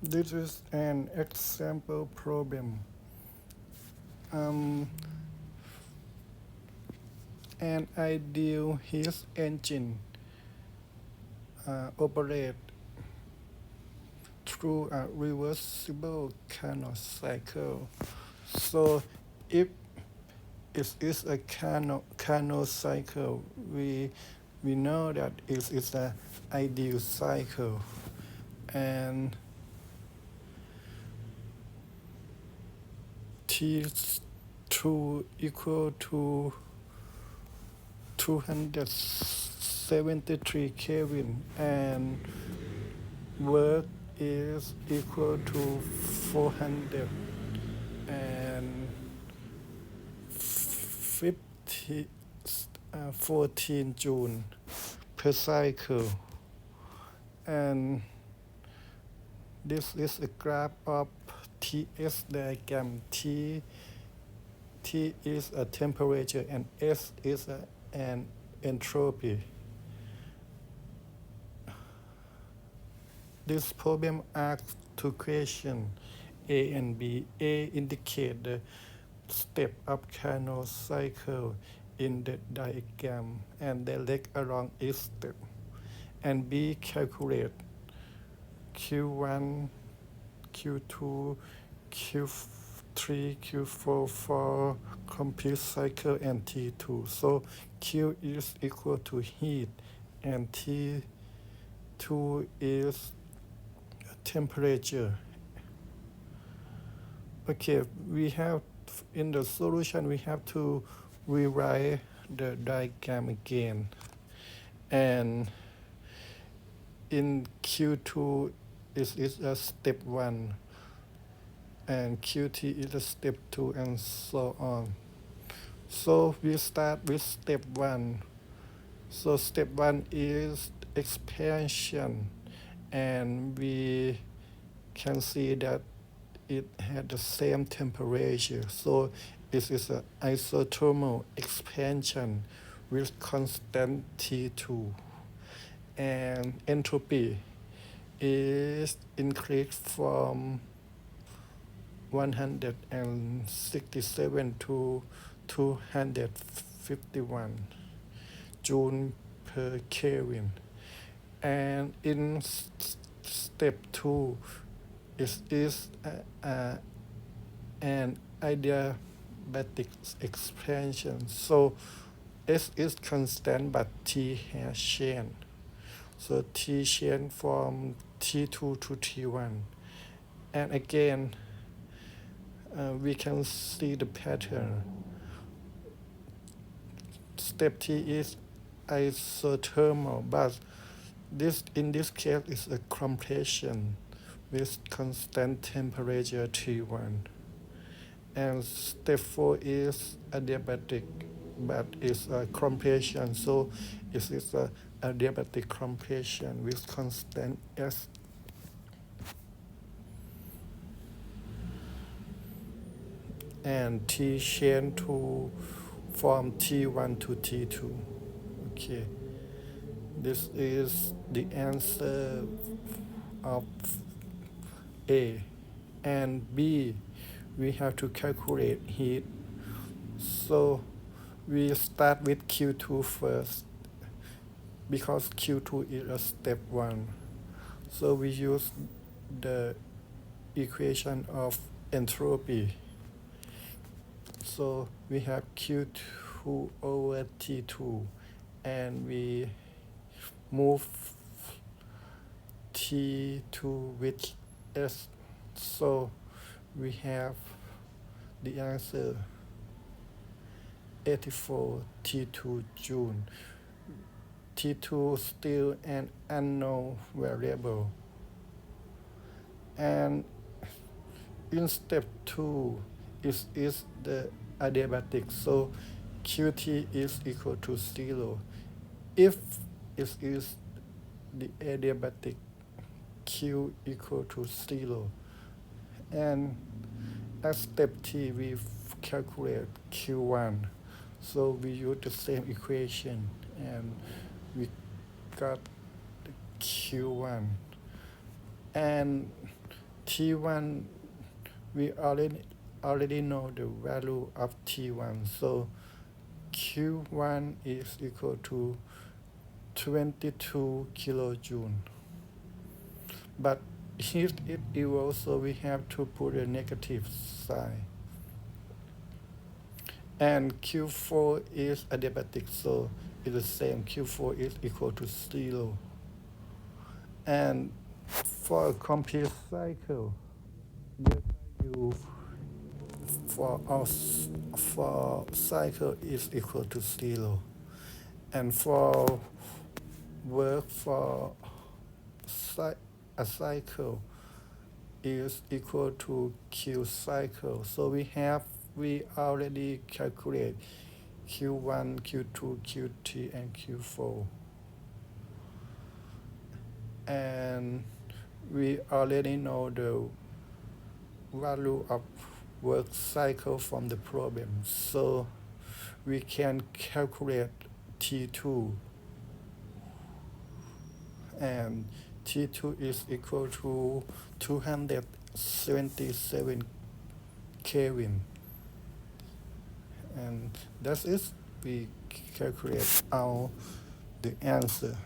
This is an example problem. Um, an ideal heat engine operates through a reversible Carnot cycle. So if it is a Carnot cycle, we know that it is an ideal cycle, and T2 equal to 273 Kelvin, and work is equal to 414 Joule per cycle. And this is a graph of TS diagram. T is a temperature and S is an entropy. This problem asks two questions, A and B. A indicate the step of Carnot cycle in the diagram and direct along each step. And B calculate Q1, Q2, Q3, Q4 for complete cycle and T2. So Q is equal to heat and T2 is temperature. Okay, we have in the solution we have to rewrite the diagram again. And in Q2 is a step 1 and QT is a step 2 and so on. So we start with step 1. So step 1 is expansion, and we can see that it had the same temperature. So it is an isothermal expansion with constant T2. And entropy is increased from 167 to 251 Joule per Kelvin. And in step 2, it is an adiabatic expansion. So S is constant but T has changed. So T changed from T2 to T1. And again, we can see the pattern. Step T is isothermal, but in this case is a compression with constant temperature T1. And step 4 is adiabatic, but it's a compression, so it is a adiabatic compression with constant S. And T change to from T1 to T2. Okay, this is the answer of A. And B, we have to calculate heat. So we start with Q2 first because Q2 is a step 1. So we use the equation of entropy. So we have Q2 over T2, and we move T2 with S. So we have the answer 84 T2 Joule. T2 still an unknown variable. And in step 2 is the adiabatic, so Qt is equal to 0. If it is the adiabatic, Q equal to 0. And at step T we calculate Q1. So we use the same equation and we got the Q1. And T1, we already know the value of T1, so Q1 is equal to 22 kilojoule. But heat is equal, so we have to put a negative sign. And Q4 is adiabatic, so it's the same. Q4 is equal to 0. And for a complete cycle, delta U for cycle is equal to 0. And for work for a cycle is equal to Q cycle. So we already calculate Q1, Q2, Q3, and Q4. And we already know the value of work cycle from the problem. So we can calculate T2, and T2 is equal to 277 Kelvin. And that's it. We calculate out the answer.